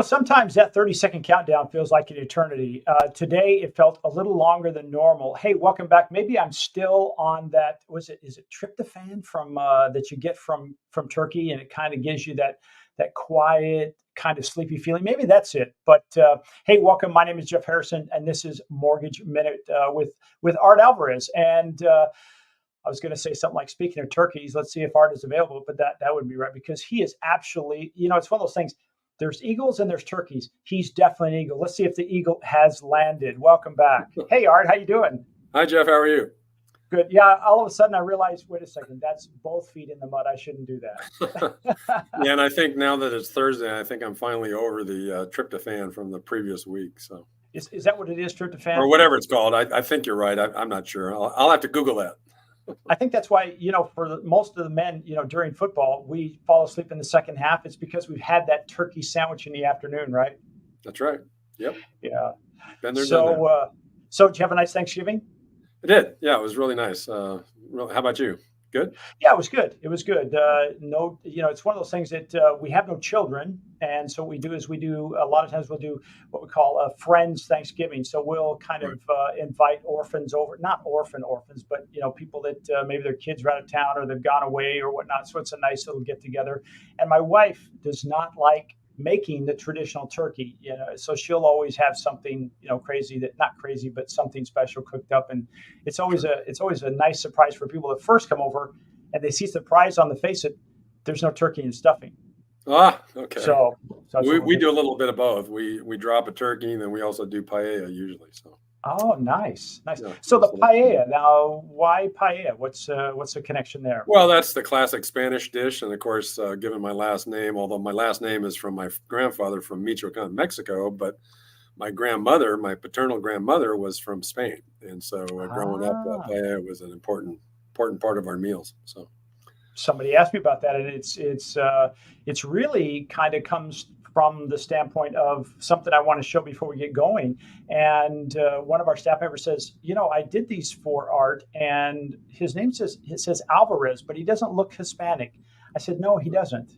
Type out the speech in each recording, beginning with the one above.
Sometimes that 30-second countdown feels like an eternity. Today, it felt a little longer than normal. Hey, welcome back. Maybe I'm still on that. Is it tryptophan from that you get from turkey, and it kind of gives you that quiet, kind of sleepy feeling. Maybe that's it. But hey, welcome. My name is Jeff Harrison, and this is Mortgage Minute with Art Alvarez. And I was going to say something like, speaking of turkeys, let's see if Art is available. But that would be right, because he is absolutely, it's one of those things. There's eagles and there's turkeys. He's definitely an eagle. Let's see if the eagle has landed. Welcome back. Hey, Art, how you doing? Hi, Jeff. How are you? Good. Yeah, all of a sudden I realized, wait a second, that's both feet in the mud. I shouldn't do that. Yeah, and I think now that it's Thursday, I think I'm finally over the tryptophan from the previous week. So is that what it is, tryptophan? Or whatever it's called. I think you're right. I'm not sure. I'll have to Google that. I think that's why, for most of the men, during football, we fall asleep in the second half. It's because we've had that turkey sandwich in the afternoon, right? That's right. Yep. Yeah. Been there, so, done that. So did you have a nice Thanksgiving? I did. Yeah, it was really nice. How about you? Good? Yeah, it was good. It was good. No, it's one of those things that we have no children. And so what we do is a lot of times we'll do what we call a friends Thanksgiving. So we'll kind of invite orphans over, not orphans, but, people that maybe their kids are out of town or they've gone away or whatnot. So it's a nice little get together. And my wife does not like making the traditional turkey, so she'll always have something, crazy, that not crazy, but something special cooked up. And it's always a nice surprise for people that first come over and they see surprise on the face that there's no turkey and stuffing. Ah, okay. So we do a little bit of both. We drop a turkey and then we also do paella usually. So. Oh, nice. Yeah, so the paella, now, why paella? What's the connection there? Well, that's the classic Spanish dish. And of course, given my last name, although my last name is from my grandfather from Michoacan, Mexico, but my grandmother, my paternal grandmother, was from Spain. And so growing up, paella was an important part of our meals. So somebody asked me about that, and it's really kind of comes from the standpoint of something I want to show before we get going. And one of our staff members says, I did these for Art, and his name says Alvarez, but he doesn't look Hispanic. I said, no, he doesn't.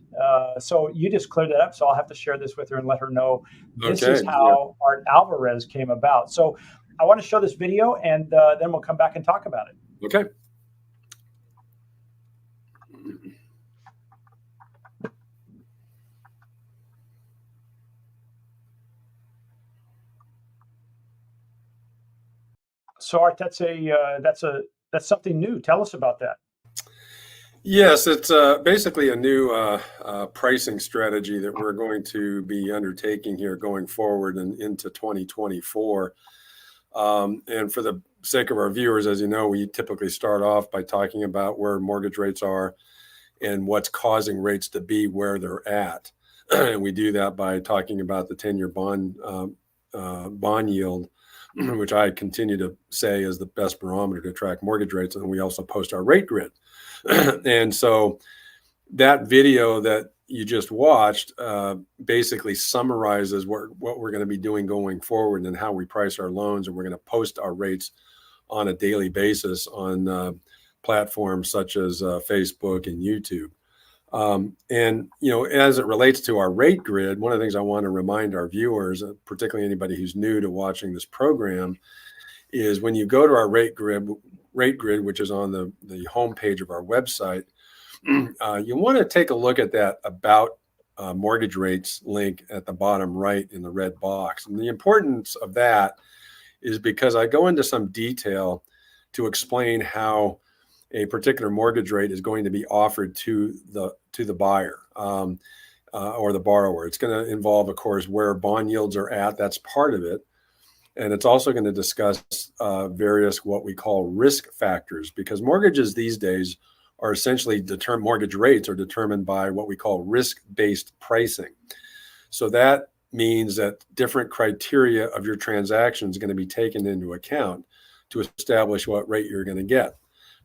So you just cleared that up. So I'll have to share this with her and let her know this is how Art Alvarez came about. So I want to show this video, and then we'll come back and talk about it. Okay. So Art, that's something new. Tell us about that. Yes, it's basically a new pricing strategy that we're going to be undertaking here going forward and into 2024. And for the sake of our viewers, as you know, we typically start off by talking about where mortgage rates are and what's causing rates to be where they're at. And we do that by talking about the 10-year bond yield, which I continue to say is the best barometer to track mortgage rates. And we also post our rate grid. And so that video that you just watched basically summarizes what we're going to be doing going forward and how we price our loans. And we're going to post our rates on a daily basis on platforms such as Facebook and YouTube. And, as it relates to our rate grid, one of the things I want to remind our viewers, particularly anybody who's new to watching this program, is when you go to our rate grid, which is on the homepage of our website, you want to take a look at that about mortgage rates link at the bottom right in the red box. And the importance of that is because I go into some detail to explain how a particular mortgage rate is going to be offered to the buyer or the borrower. It's going to involve, of course, where bond yields are at. That's part of it. And it's also going to discuss various what we call risk factors, because mortgages these days are essentially mortgage rates are determined by what we call risk-based pricing. So that means that different criteria of your transaction is going to be taken into account to establish what rate you're going to get.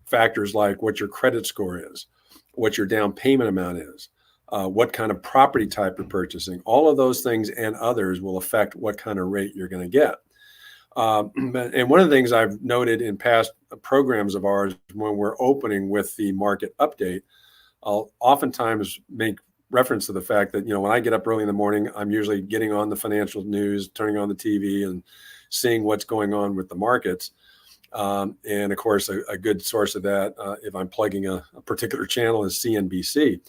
Factors like what your credit score is, what your down payment amount is, what kind of property type you're purchasing. All of those things and others will affect what kind of rate you're going to get. And one of the things I've noted in past programs of ours, when we're opening with the market update, I'll oftentimes make reference to the fact that, when I get up early in the morning, I'm usually getting on the financial news, turning on the TV and seeing what's going on with the markets. And of course, a good source of that, if I'm plugging a particular channel, is CNBC.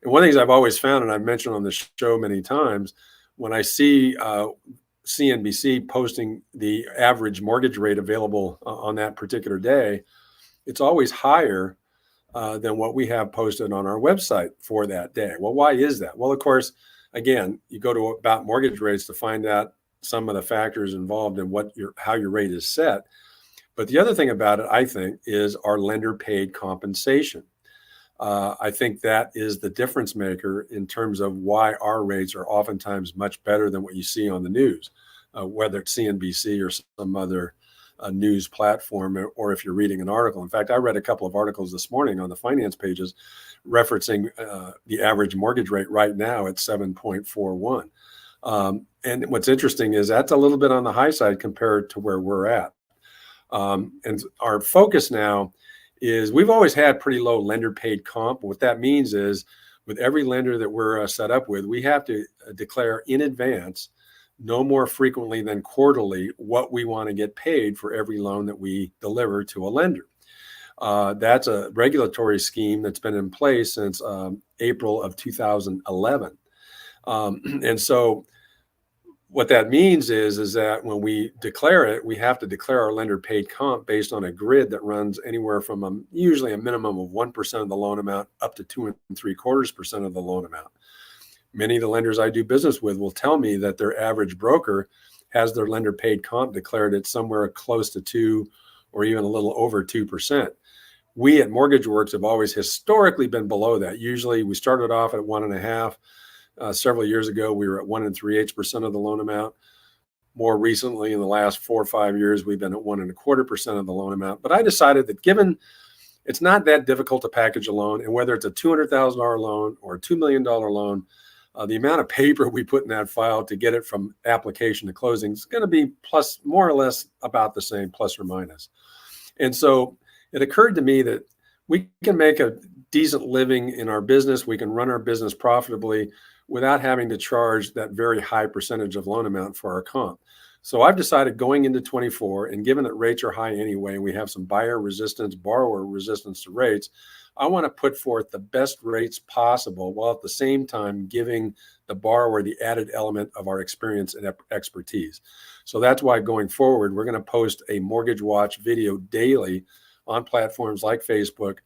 And one of the things I've always found, and I've mentioned on the show many times, when I see CNBC posting the average mortgage rate available on that particular day, it's always higher than what we have posted on our website for that day. Well, why is that? Well, of course, again, you go to About Mortgage Rates to find out some of the factors involved in how your rate is set. But the other thing about it, I think, is our lender paid compensation. I think that is the difference maker in terms of why our rates are oftentimes much better than what you see on the news, whether it's CNBC or some other news platform, or if you're reading an article. In fact, I read a couple of articles this morning on the finance pages referencing the average mortgage rate right now at 7.41. And what's interesting is that's a little bit on the high side compared to where we're at. And our focus now is we've always had pretty low lender paid comp. What that means is with every lender that we're set up with, we have to declare in advance, no more frequently than quarterly, what we want to get paid for every loan that we deliver to a lender. That's a regulatory scheme that's been in place since April of 2011. And so what that means is that when we declare it, we have to declare our lender paid comp based on a grid that runs anywhere from usually a minimum of 1% of the loan amount up to 2.75% of the loan amount. Many of the lenders I do business with will tell me that their average broker has their lender paid comp declared at somewhere close to 2 or even a little over 2%. We at Mortgage Works have always historically been below that. Usually we started off at 1.5%. Several years ago, we were at 1 3/8% of the loan amount. More recently, in the last 4 or 5 years, we've been at 1.25% of the loan amount. But I decided that given it's not that difficult to package a loan, and whether it's a $200,000 loan or a $2 million loan, the amount of paper we put in that file to get it from application to closing is going to be more or less about the same, plus or minus. And so it occurred to me that we can make a decent living in our business. We can run our business profitably without having to charge that very high percentage of loan amount for our comp. So I've decided going into 24, and given that rates are high anyway, we have some borrower resistance to rates, I want to put forth the best rates possible while at the same time giving the borrower the added element of our experience and expertise. So that's why going forward, we're going to post a Mortgage Watch video daily on platforms like Facebook,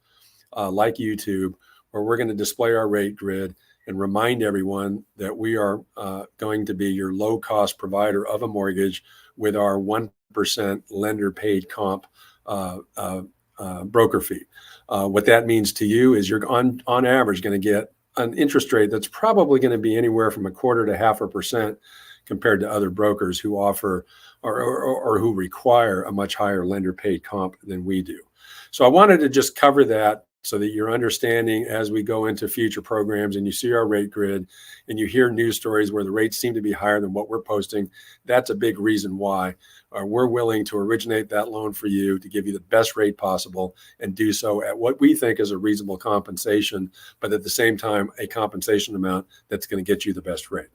like YouTube, where we're going to display our rate grid and remind everyone that we are going to be your low-cost provider of a mortgage with our 1% lender paid comp broker fee. What that means to you is you're on average going to get an interest rate that's probably going to be anywhere from 1/4 to 0.5% compared to other brokers who offer or who require a much higher lender paid comp than we do. So I wanted to just cover that so that you're understanding as we go into future programs and you see our rate grid and you hear news stories where the rates seem to be higher than what we're posting. That's a big reason why we're willing to originate that loan for you to give you the best rate possible and do so at what we think is a reasonable compensation, but at the same time, a compensation amount that's going to get you the best rate.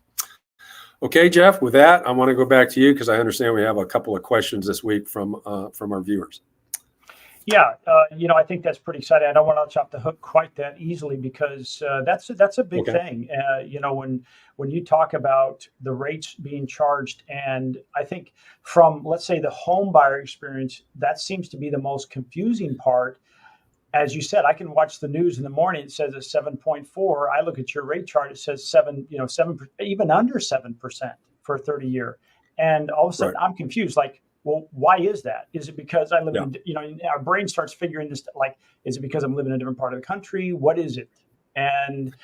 Okay, Jeff, with that, I want to go back to you because I understand we have a couple of questions this week from our viewers. Yeah, I think that's pretty exciting. I don't want to let you off the hook quite that easily because that's a big thing. When you talk about the rates being charged, and I think from, let's say, the home buyer experience, that seems to be the most confusing part. As you said, I can watch the news in the morning. It says it's 7.4. I look at your rate chart. It says 7, even under 7% for a 30-year, and all of a sudden I'm confused. Like, well, why is that? Is it because I live in, our brain starts figuring this, like, is it because I'm living in a different part of the country? What is it? And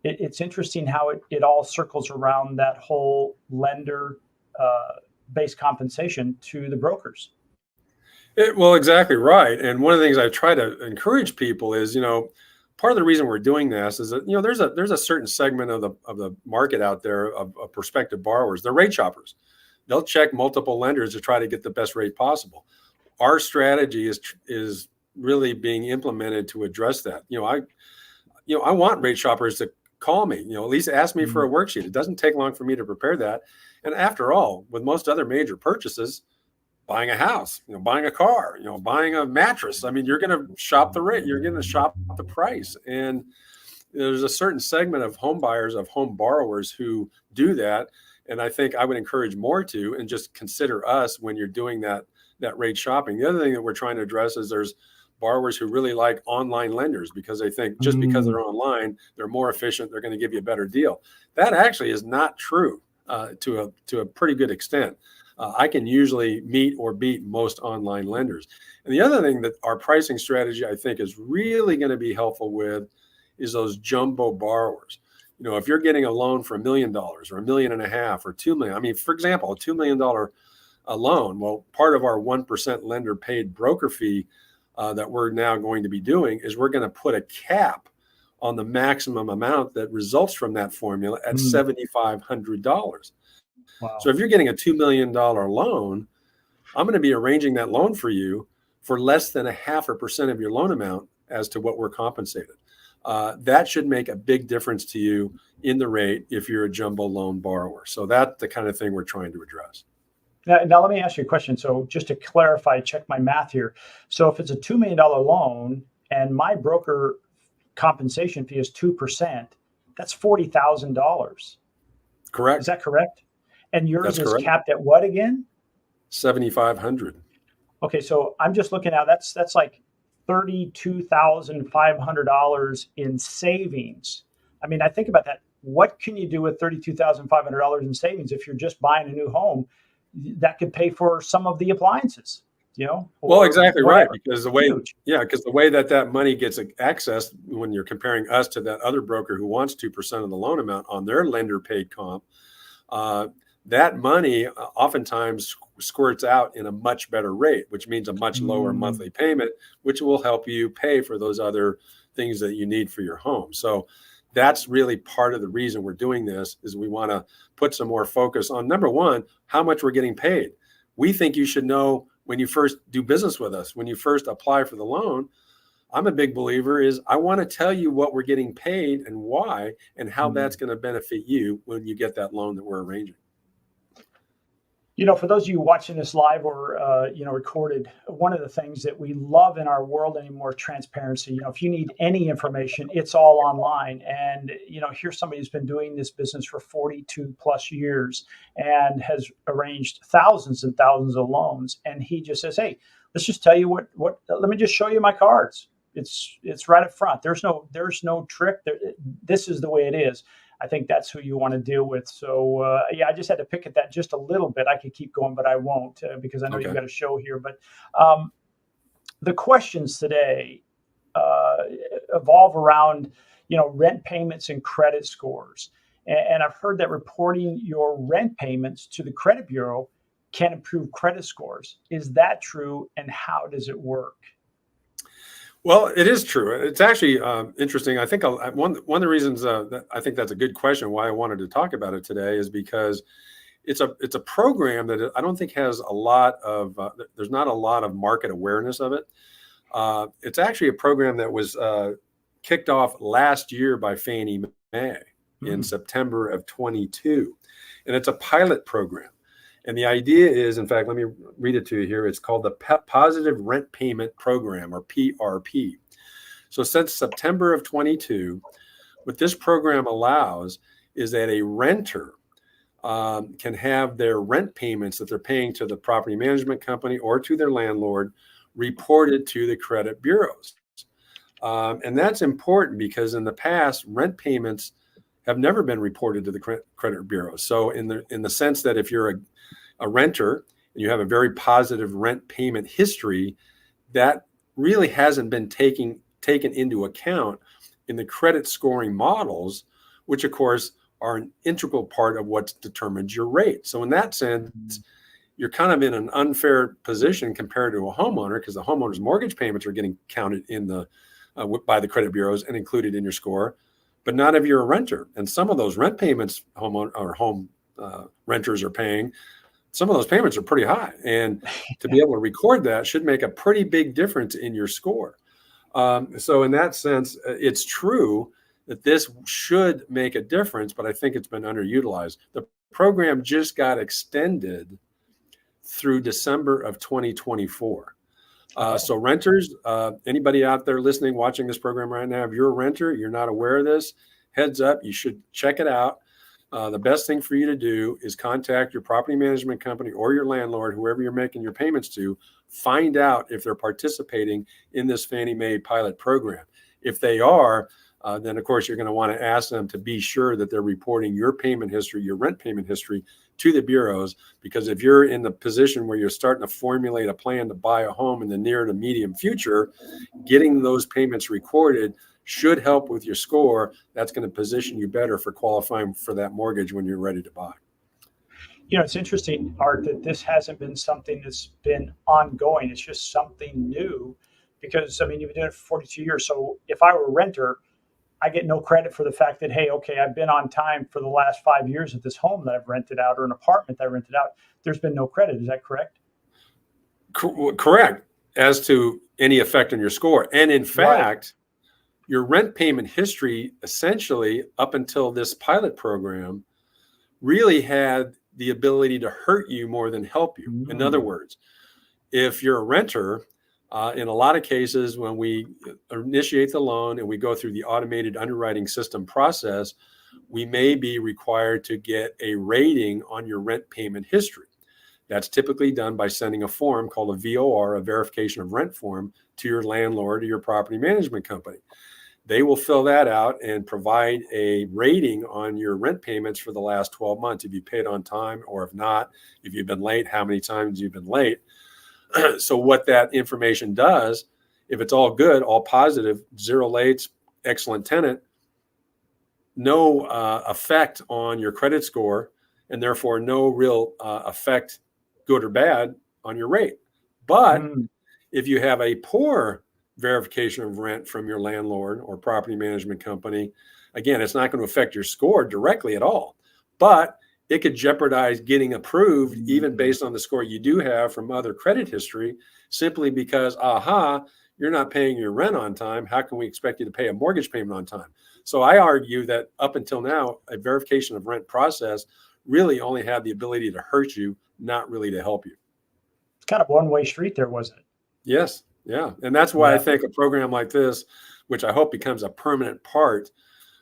it's interesting how it all circles around that whole lender based compensation to the brokers. Well, exactly right. And one of the things I try to encourage people is, part of the reason we're doing this is that, there's a certain segment of the market out there of prospective borrowers. They're rate shoppers. They'll check multiple lenders to try to get the best rate possible. Our strategy is really being implemented to address that. I want rate shoppers to call me, at least ask me for a worksheet. It doesn't take long for me to prepare that. And after all, with most other major purchases, buying a house, buying a car, buying a mattress, I mean, you're going to shop the rate, you're going to shop the price. And there's a certain segment of home buyers, of home borrowers who do that. And I think I would encourage more to, and just consider us when you're doing that rate shopping. The other thing that we're trying to address is there's borrowers who really like online lenders because they think just because they're online, they're more efficient, they're going to give you a better deal. That actually is not true to a pretty good extent. I can usually meet or beat most online lenders. And the other thing that our pricing strategy, I think, is really going to be helpful with is those jumbo borrowers. If you're getting a loan for $1 million or $1.5 million or $2 million, I mean, for example, a $2 million loan, well, part of our 1% lender paid broker fee that we're now going to be doing is we're going to put a cap on the maximum amount that results from that formula at $7,500. Wow. So if you're getting a $2 million loan, I'm going to be arranging that loan for you for less than 0.5% of your loan amount as to what we're compensated. That should make a big difference to you in the rate if you're a jumbo loan borrower. So that's the kind of thing we're trying to address. Now let me ask you a question. So just to clarify, check my math here. So if it's a $2 million loan and my broker compensation fee is 2%, that's $40,000. Correct. Is that correct? And yours is correct. Capped at what again? 7,500. Okay, so I'm just looking at that's like $32,500 in savings. I mean, I think about that. What can you do with $32,500 in savings if you're just buying a new home? That could pay for some of the appliances, Well, exactly whatever. Right, because the way that money gets accessed when you're comparing us to that other broker who wants 2% of the loan amount on their lender paid comp, that money oftentimes squirts out in a much better rate, which means a much lower monthly payment, which will help you pay for those other things that you need for your home. So that's really part of the reason we're doing this is we want to put some more focus on, number one, how much we're getting paid. We think you should know when you first do business with us, when you first apply for the loan. I'm a big believer is I want to tell you what we're getting paid and why, and how that's going to benefit you when you get that loan that we're arranging. For those of you watching this live or, recorded, one of the things that we love in our world anymore is transparency. If you need any information, it's all online. And, here's somebody who's been doing this business for 42 plus years and has arranged thousands and thousands of loans. And he just says, hey, let's just tell you what, let me just show you my cards. It's right up front. There's no trick. This is the way it is. I think that's who you want to deal with. So, I just had to pick at that just a little bit. I could keep going, but I won't because I know you've got a show here. But the questions today evolve around, rent payments and credit scores. And I've heard that reporting your rent payments to the credit bureau can improve credit scores. Is that true? And how does it work? Well, it is true. It's actually interesting. I think one of the reasons that I think that's a good question, why I wanted to talk about it today, is because it's a program that I don't think has a lot of there's not a lot of market awareness of it. It's actually a program that was kicked off last year by Fannie Mae in September of 22, and it's a pilot program. And the idea is, in fact, let me read it to you here. It's called the Positive Rent Payment Program, or PRP. So since September of 22, what this program allows is that a renter can have their rent payments that they're paying to the property management company or to their landlord reported to the credit bureaus. And that's important because in the past, rent payments have never been reported to the credit bureaus. So in the sense that if you're a renter and you have a very positive rent payment history, that really hasn't been taken into account in the credit scoring models, which of course are an integral part of what determines your rate. So in that sense, you're kind of in an unfair position compared to a homeowner, because the homeowner's mortgage payments are getting counted in by the credit bureaus and included in your score, but not if you're a renter. And some of those rent payments home renters are paying, some of those payments are pretty high. And to be able to record that should make a pretty big difference in your score. So in that sense, it's true that this should make a difference, but I think it's been underutilized. The program just got extended through December of 2024. So renters, anybody out there listening, watching this program right now, if you're a renter, you're not aware of this, heads up, you should check it out. The best thing for you to do is contact your property management company or your landlord, whoever you're making your payments to, find out if they're participating in this Fannie Mae pilot program. If they are, then of course you're going to want to ask them to be sure that they're reporting your payment history, your rent payment history, to the bureaus, because if you're in the position where you're starting to formulate a plan to buy a home in the near to medium future, getting those payments recorded should help with your score. That's going to position you better for qualifying for that mortgage when you're ready to buy. You know, it's interesting, Art, that this hasn't been something that's been ongoing. It's just something new because, I mean, you've been doing it for 42 years. So if I were a renter, I get no credit for the fact that, hey, okay, I've been on time for the last 5 years at this home that I've rented out or an apartment that I rented out. There's been no credit. Is that correct? Correct. As to any effect on your score. And in fact, your rent payment history, essentially, up until this pilot program, really had the ability to hurt you more than help you. In other words, if you're a renter, in a lot of cases, when we initiate the loan and we go through the automated underwriting system process, we may be required to get a rating on your rent payment history. That's typically done by sending a form called a VOR, a verification of rent form, to your landlord or your property management company. They will fill that out and provide a rating on your rent payments for the last 12 months, if you paid on time or if not, if you've been late, how many times you've been late. So what that information does, if it's all good, all positive, 0 lates, excellent tenant, no effect on your credit score, and therefore no real effect, good or bad, on your rate. But if you have a poor verification of rent from your landlord or property management company, again, it's not going to affect your score directly at all. But it could jeopardize getting approved, even based on the score you do have from other credit history, simply because, you're not paying your rent on time. How can we expect you to pay a mortgage payment on time? So I argue that up until now, a verification of rent process really only had the ability to hurt you, not really to help you. It's kind of a one-way street there, wasn't it? Yes. Yeah. And that's why I think a program like this, which I hope becomes a permanent part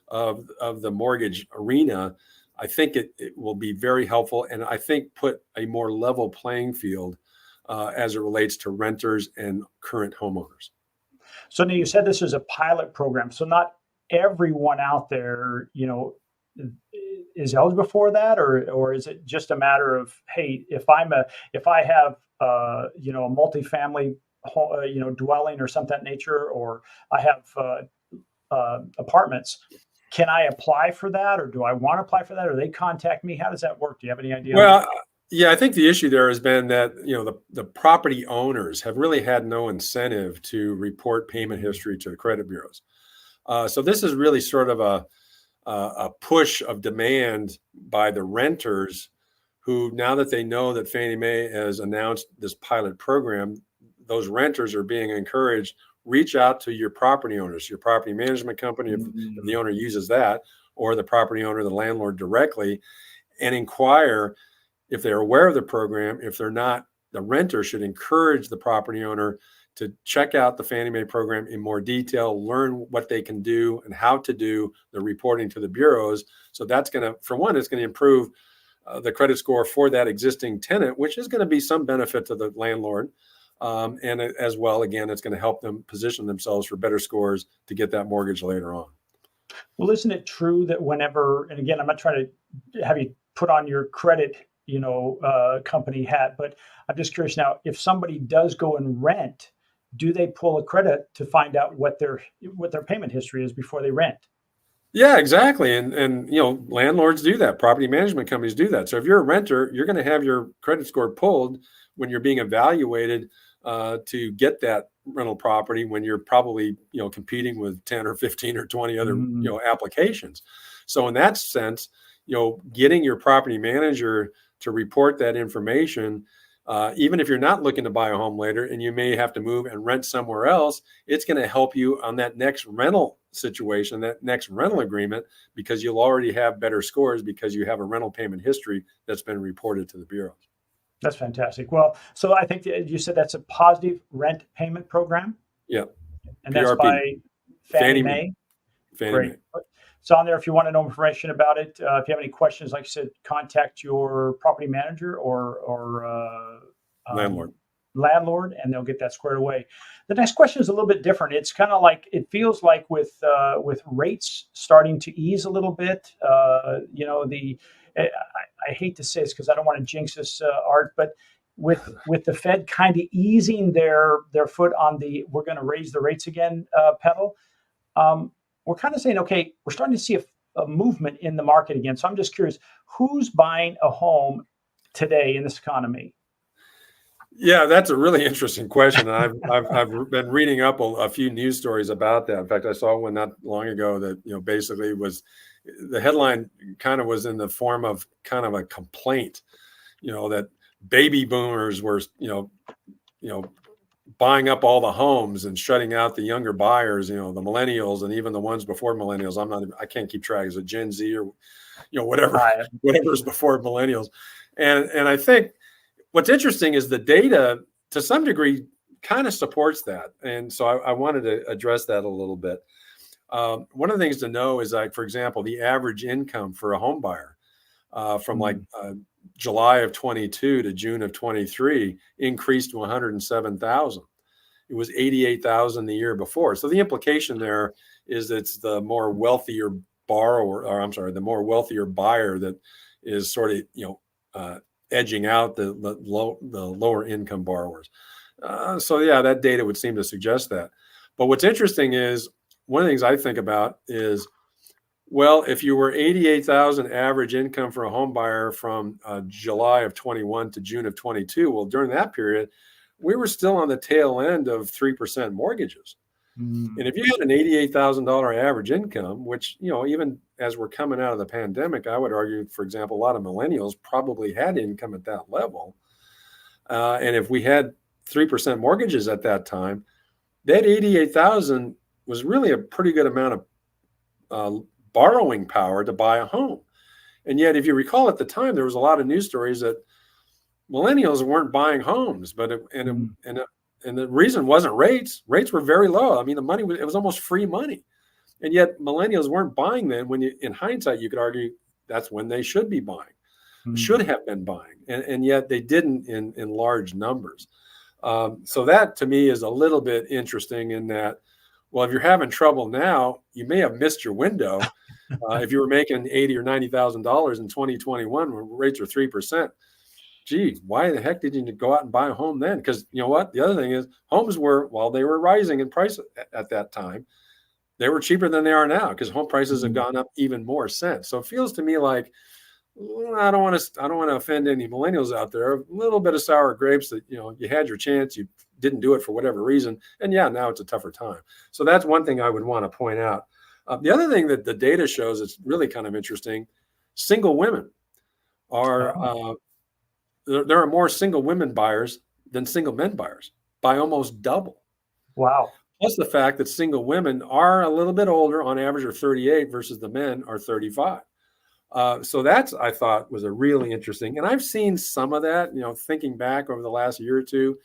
of the mortgage arena, I think it will be very helpful, and I think put a more level playing field as it relates to renters and current homeowners. So now you said this is a pilot program. So not everyone out there, you know, is eligible for that, or is it just a matter of, hey, if I have a multifamily dwelling or something of that nature, or I have apartments, can I apply for that, or do I want to apply for that, or they contact me? How does that work? Do you have any idea? Well, yeah, I think the issue there has been that, the property owners have really had no incentive to report payment history to the credit bureaus. So this is really sort of a push of demand by the renters who, now that they know that Fannie Mae has announced this pilot program, those renters are being encouraged, reach out to your property owners, your property management company, if the owner uses that, or the property owner, the landlord directly, and inquire if they're aware of the program. If they're not, the renter should encourage the property owner to check out the Fannie Mae program in more detail, learn what they can do and how to do the reporting to the bureaus. So that's going to, for one, it's going to improve the credit score for that existing tenant, which is going to be some benefit to the landlord. And as well, again, it's going to help them position themselves for better scores to get that mortgage later on. Well, isn't it true that whenever, and again, I'm not trying to have you put on your credit, company hat, but I'm just curious now, if somebody does go and rent, do they pull a credit to find out what their payment history is before they rent? Yeah, exactly. And landlords do that. Property management companies do that. So if you're a renter, you're going to have your credit score pulled when you're being evaluated to get that rental property, when you're probably, competing with 10 or 15 or 20 other, applications. So in that sense, getting your property manager to report that information Even if you're not looking to buy a home later and you may have to move and rent somewhere else, it's going to help you on that next rental situation, that next rental agreement, because you'll already have better scores because you have a rental payment history that's been reported to the Bureau. That's fantastic. Well, so I think you said that's a positive rent payment program. Yeah. And that's PRP. by Fannie Mae. Fannie Great. Mae. It's on there if you want to know information about it. If you have any questions, like I said, contact your property manager or landlord, and they'll get that squared away. The next question is a little bit different. It's kind of like, it feels like with rates starting to ease a little bit. I hate to say this because I don't want to jinx this, Art, but with the Fed kind of easing their foot on the we're going to raise the rates again pedal. We're kind of saying, okay, we're starting to see a movement in the market again. So I'm just curious, who's buying a home today in this economy? Yeah, that's a really interesting question. And I've been reading up a few news stories about that. In fact, I saw one not long ago that, basically was, the headline kind of was in the form of kind of a complaint, that baby boomers were, buying up all the homes and shutting out the younger buyers, the millennials and even the ones before millennials. I can't keep track. Is it Gen Z or, whatever's before millennials. And I think what's interesting is the data to some degree kind of supports that. And so I wanted to address that a little bit. One of the things to know is, like, for example, the average income for a home buyer from July of 22 to June of 23 increased to 107,000. It was 88,000 the year before. So the implication there is it's the more wealthier the more wealthier buyer that is sort of, edging out the lower income borrowers. So yeah, that data would seem to suggest that. But what's interesting is, one of the things I think about is, well, if you were 88,000 average income for a home buyer from July of 21 to June of 22, well, during that period, we were still on the tail end of 3% mortgages. And if you had an $88,000 average income, which, even as we're coming out of the pandemic, I would argue, for example, a lot of millennials probably had income at that level. And if we had 3% mortgages at that time, that 88,000 was really a pretty good amount of borrowing power to buy a home. And yet, if you recall, at the time, there was a lot of news stories that millennials weren't buying homes, and the reason wasn't rates. Rates were very low. I mean, the money it was almost free money. And yet millennials weren't buying then, when in hindsight, you could argue that's when they should be buying, should have been buying. And yet they didn't in large numbers. So that to me is a little bit interesting in that, well, if you're having trouble now, you may have missed your window. If you were making $80,000 or $90,000 in 2021, when rates were 3%, gee, why the heck did you go out and buy a home then? Because you know what? The other thing is, homes were, while they were rising in price at that time, they were cheaper than they are now, because home prices have gone up even more since. So it feels to me like, I don't want to offend any millennials out there. A little bit of sour grapes that, you had your chance, you didn't do it for whatever reason. And yeah, now it's a tougher time. So that's one thing I would want to point out. The other thing that the data shows is really kind of interesting. Single women are, there are more single women buyers than single men buyers, by almost double. Wow. Plus the fact that single women are a little bit older, on average are 38 versus the men are 35. So that's, I thought, was a really interesting, and I've seen some of that, thinking back over the last year or two,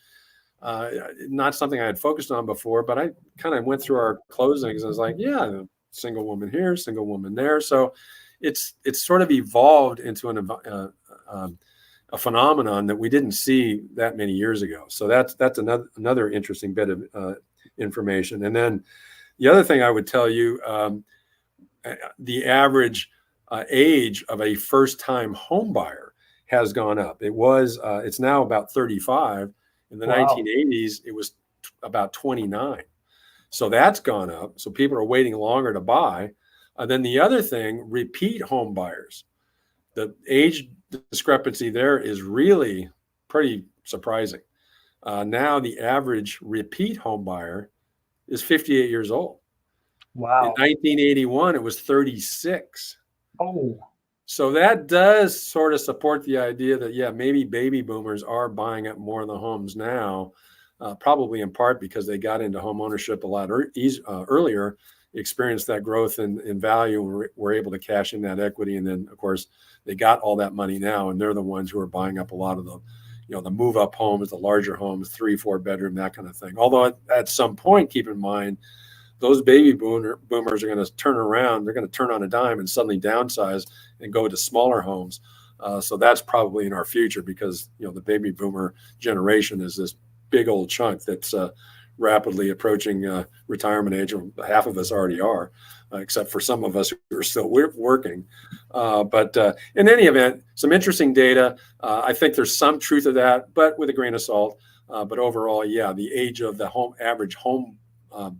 not something I had focused on before, but I kind of went through our closings and I was like, yeah, single woman here, single woman there. So it's sort of evolved into a phenomenon that we didn't see that many years ago. So that's another interesting bit of information. And then the other thing I would tell you, the average age of a first-time home buyer has gone up. It's now about 35. In the 1980s, it was about 29. So that's gone up. So people are waiting longer to buy. Then the other thing, repeat home buyers. The age discrepancy there is really pretty surprising. Now the average repeat home buyer is 58 years old. Wow. In 1981, it was 36. Oh. So that does sort of support the idea that, yeah, maybe baby boomers are buying up more of the homes now, probably in part because they got into home ownership a lot earlier, experienced that growth in value, and were able to cash in that equity. And then, of course, they got all that money now, and they're the ones who are buying up a lot of the move up homes, the larger homes, 3-4 bedroom, that kind of thing. Although at some point, keep in mind, those baby boomers are going to turn around. They're going to turn on a dime and suddenly downsize and go to smaller homes. So that's probably in our future, because the baby boomer generation is this big old chunk that's rapidly approaching retirement age. Half of us already are, except for some of us who are still working. But in any event, some interesting data. I think there's some truth to that, but with a grain of salt. But overall, yeah, the age of the average home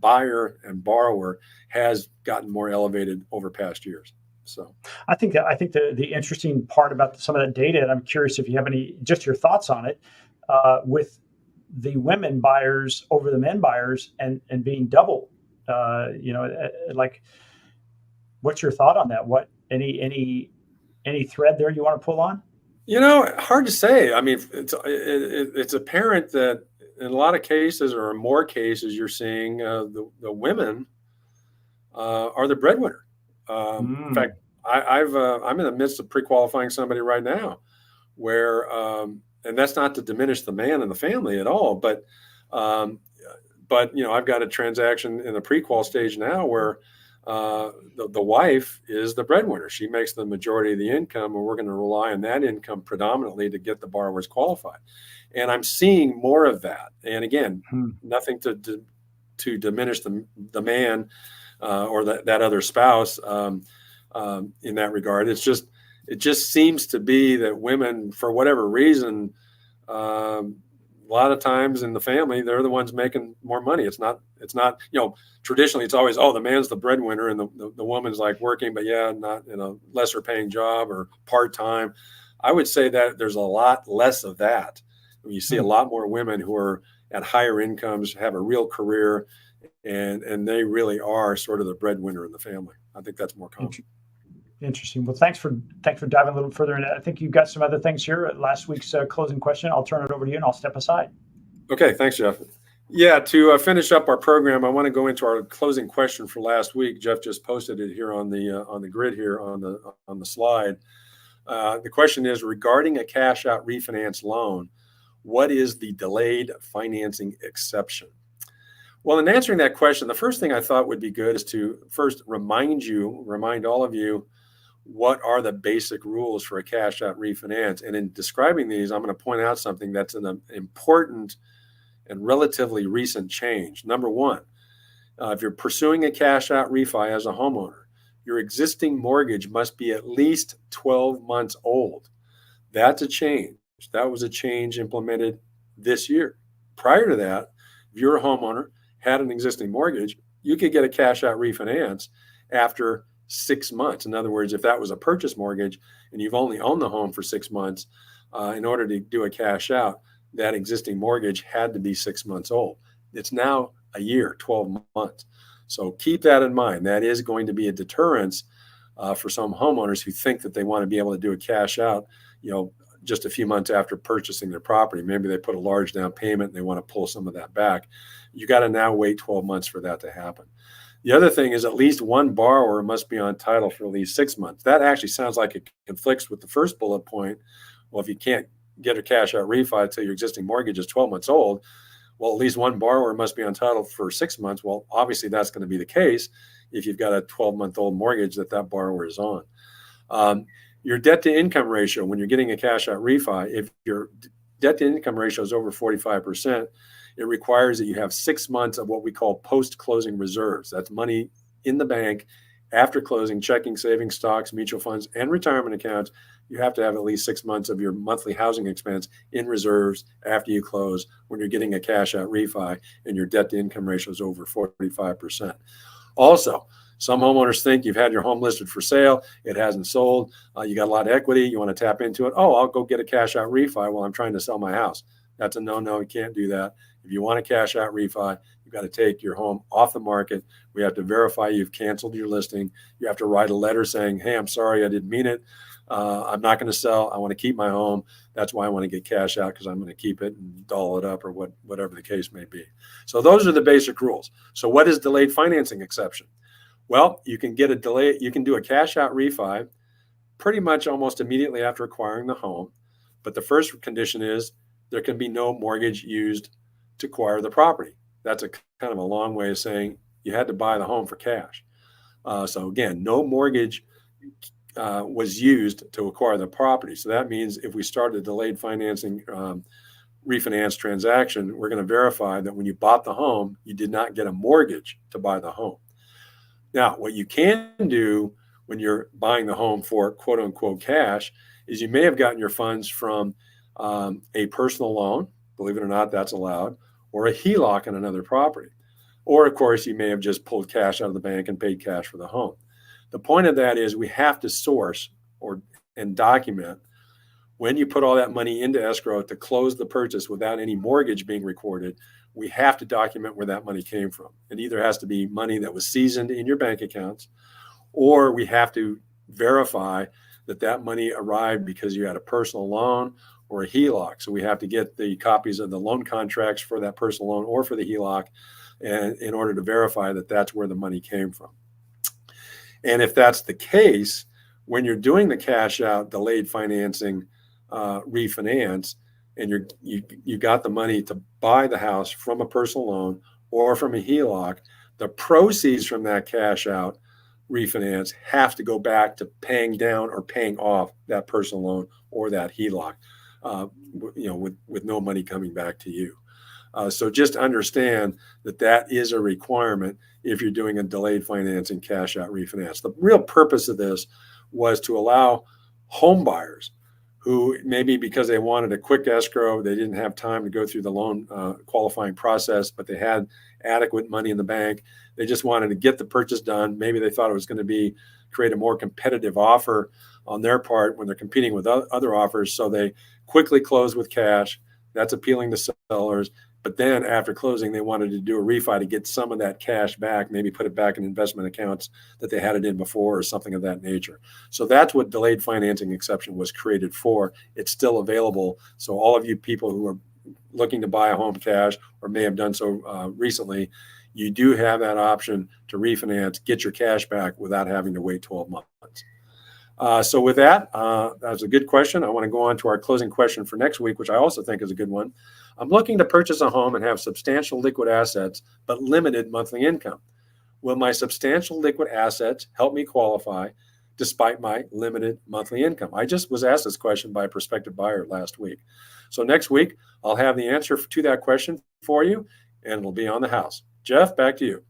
buyer and borrower has gotten more elevated over past years. So I think the interesting part about some of that data, and I'm curious if you have just your thoughts on it, with the women buyers over the men buyers and being double, like, what's your thought on that? What any thread there you want to pull on? Hard to say. I mean, it's apparent that in a lot of cases, or in more cases, you're seeing the women are the breadwinner. In fact, I'm in the midst of pre-qualifying somebody right now, where, and that's not to diminish the man in the family at all, but I've got a transaction in the pre-qual stage now where the wife is the breadwinner. She makes the majority of the income, and we're going to rely on that income predominantly to get the borrowers qualified. And I'm seeing more of that. And again, nothing to diminish the man or that other spouse in that regard. It just seems to be that women, for whatever reason, a lot of times in the family, they're the ones making more money. It's not, traditionally it's always, the man's the breadwinner and the woman's like working, but not in a lesser paying job or part-time. I would say that there's a lot less of that. You see a lot more women who are at higher incomes, have a real career, and they really are sort of the breadwinner in the family. I think that's more common. Interesting. Well, thanks for diving a little further into it. I think you've got some other things here. Last week's closing question. I'll turn it over to you, and I'll step aside. Okay, thanks, Jeff. Yeah, to finish up our program, I want to go into our closing question for last week. Jeff just posted it here on the grid here on the slide. The question is, regarding a cash out refinance loan, what is the delayed financing exception? Well, in answering that question, the first thing I thought would be good is to first remind all of you, what are the basic rules for a cash out refinance. And in describing these, I'm going to point out something that's an important and relatively recent change. Number one, if you're pursuing a cash out refi as a homeowner, your existing mortgage must be at least 12 months old. That's a change. That was a change implemented this year. Prior to that, if you're a homeowner, had an existing mortgage, you could get a cash out refinance after 6 months. In other words, if that was a purchase mortgage and you've only owned the home for 6 months, in order to do a cash out, that existing mortgage had to be 6 months old. It's now a year, 12 months. So keep that in mind. That is going to be a deterrence for some homeowners who think that they want to be able to do a cash out, just a few months after purchasing their property. Maybe they put a large down payment and they want to pull some of that back. You got to now wait 12 months for that to happen. The other thing is, at least one borrower must be on title for at least 6 months. That actually sounds like it conflicts with the first bullet point. Well, if you can't get a cash out refi until your existing mortgage is 12 months old, well, at least one borrower must be on title for 6 months. Well, obviously that's going to be the case if you've got a 12-month-old mortgage that borrower is on. Your debt to income ratio, when you're getting a cash out refi, if your debt to income ratio is over 45%, it requires that you have 6 months of what we call post-closing reserves. That's money in the bank after closing, checking, savings, stocks, mutual funds, and retirement accounts. You have to have at least 6 months of your monthly housing expense in reserves after you close when you're getting a cash out refi and your debt to income ratio is over 45%. Also, some homeowners think you've had your home listed for sale, it hasn't sold, you got a lot of equity, you want to tap into it. I'll go get a cash out refi while I'm trying to sell my house. That's a no-no. You can't do that. If you want a cash out refi, you've got to take your home off the market. We have to verify you've canceled your listing. You have to write a letter saying, hey, I'm sorry, I didn't mean it. I'm not going to sell. I want to keep my home. That's why I want to get cash out, because I'm going to keep it and doll it up, or whatever the case may be. So those are the basic rules. So what is delayed financing exception? Well, you can get a delay. You can do a cash out refi pretty much almost immediately after acquiring the home. But the first condition is there can be no mortgage used to acquire the property. That's a kind of a long way of saying you had to buy the home for cash. So again, no mortgage was used to acquire the property. So that means if we start a delayed financing refinance transaction, we're going to verify that when you bought the home, you did not get a mortgage to buy the home. Now, what you can do when you're buying the home for quote unquote cash is you may have gotten your funds from a personal loan, believe it or not, that's allowed, or a HELOC on another property. Or, of course, you may have just pulled cash out of the bank and paid cash for the home. The point of that is we have to source and document when you put all that money into escrow to close the purchase without any mortgage being recorded. We have to document where that money came from. It either has to be money that was seasoned in your bank accounts, or we have to verify that that money arrived because you had a personal loan or a HELOC. So we have to get the copies of the loan contracts for that personal loan or for the HELOC, and in order to verify that that's where the money came from. And if that's the case, when you're doing the cash out delayed financing refinance, and you got the money to buy the house from a personal loan or from a HELOC, the proceeds from that cash out refinance have to go back to paying down or paying off that personal loan or that HELOC, with no money coming back to you. So just understand that that is a requirement if you're doing a delayed financing cash out refinance. The real purpose of this was to allow home buyers who maybe because they wanted a quick escrow, they didn't have time to go through the loan qualifying process, but they had adequate money in the bank. They just wanted to get the purchase done. Maybe they thought it was going to create a more competitive offer on their part when they're competing with other offers. So they quickly closed with cash. That's appealing to sellers. But then after closing, they wanted to do a refi to get some of that cash back, maybe put it back in investment accounts that they had it in before or something of that nature. So that's what delayed financing exception was created for. It's still available. So all of you people who are looking to buy a home cash or may have done so recently, you do have that option to refinance, get your cash back without having to wait 12 months. So with that, that's a good question. I want to go on to our closing question for next week, which I also think is a good one. I'm looking to purchase a home and have substantial liquid assets, but limited monthly income. Will my substantial liquid assets help me qualify despite my limited monthly income? I just was asked this question by a prospective buyer last week. So next week, I'll have the answer to that question for you, and it'll be on the house. Jeff, back to you.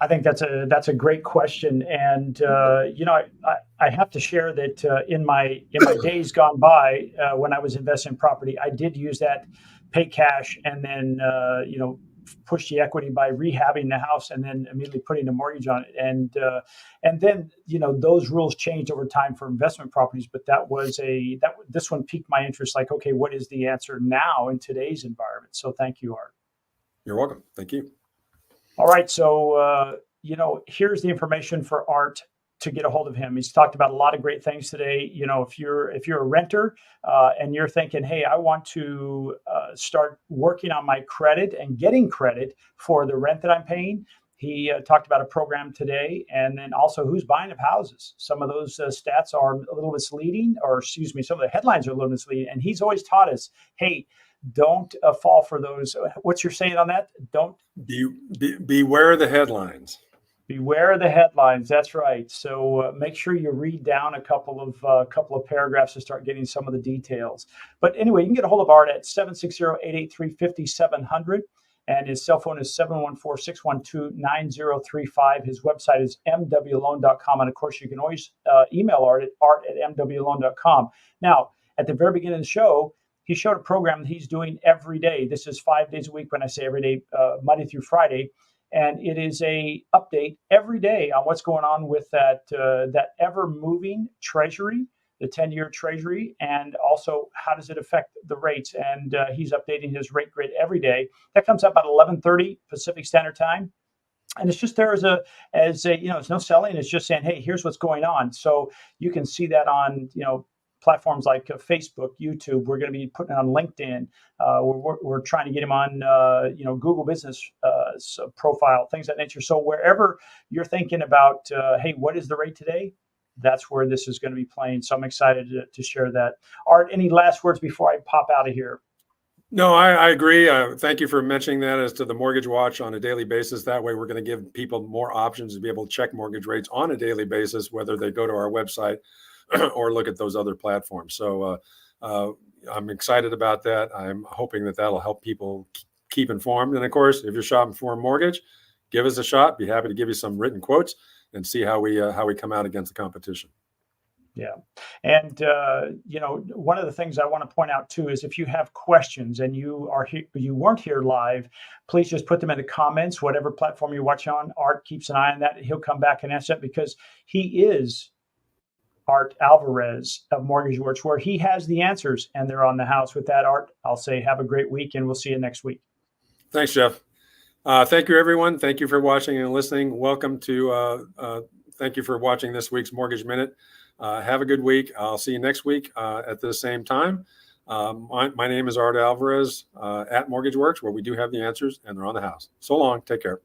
I think that's a great question, and I have to share that in my days gone by, when I was investing in property, I did use that pay cash and then push the equity by rehabbing the house and then immediately putting a mortgage on it, and then those rules changed over time for investment properties. But this one piqued my interest. Like, okay, what is the answer now in today's environment? So thank you, Art. You're welcome. Thank you. All right, so here's the information for Art to get a hold of him. He's talked about a lot of great things today. If you're a renter and you're thinking, hey, I want to start working on my credit and getting credit for the rent that I'm paying. He talked about a program today, and then also who's buying up houses. Some of those stats are a little misleading, some of the headlines are a little misleading. And he's always taught us, hey, don't fall for those. What's your saying on that? Don't beware the headlines. Beware the headlines. That's right. So make sure you read down a couple of paragraphs to start getting some of the details. But anyway, you can get a hold of Art at 760-883-5700. And his cell phone is 714-612-9035. His website is mwloan.com. And of course, you can always email Art at mwloan.com. Now, at the very beginning of the show, he showed a program that he's doing every day. This is 5 days a week. When I say every day, Monday through Friday. And it is a update every day on what's going on with that ever-moving treasury, the 10-year treasury, and also how does it affect the rates. And he's updating his rate grid every day. That comes up at 11:30 Pacific Standard Time. And it's just there as a it's no selling. It's just saying, hey, here's what's going on. So you can see that on platforms like Facebook, YouTube. We're going to be putting it on LinkedIn. We're trying to get him on Google Business profile, things of that nature. So wherever you're thinking about, hey, what is the rate today? That's where this is going to be playing. So I'm excited to share that. Art, any last words before I pop out of here? No, I agree. Thank you for mentioning that as to the Mortgage Watch on a daily basis. That way, we're going to give people more options to be able to check mortgage rates on a daily basis, whether they go to our website or look at those other platforms. So I'm excited about that. I'm hoping that that'll help people keep informed. And of course, if you're shopping for a mortgage, give us a shot. Be happy to give you some written quotes and see how we come out against the competition. Yeah. And, one of the things I want to point out too is if you have questions and you weren't here live, please just put them in the comments, whatever platform you're watching on. Art keeps an eye on that. He'll come back and answer it because he is Art Alvarez of Mortgage Works, where he has the answers and they're on the house. With that, Art, I'll say have a great week and we'll see you next week. Thanks, Jeff. Thank you, everyone. Thank you for watching and listening. Welcome to, thank you for watching this week's Mortgage Minute. Have a good week. I'll see you next week at the same time. My name is Art Alvarez at Mortgage Works, where we do have the answers and they're on the house. So long. Take care.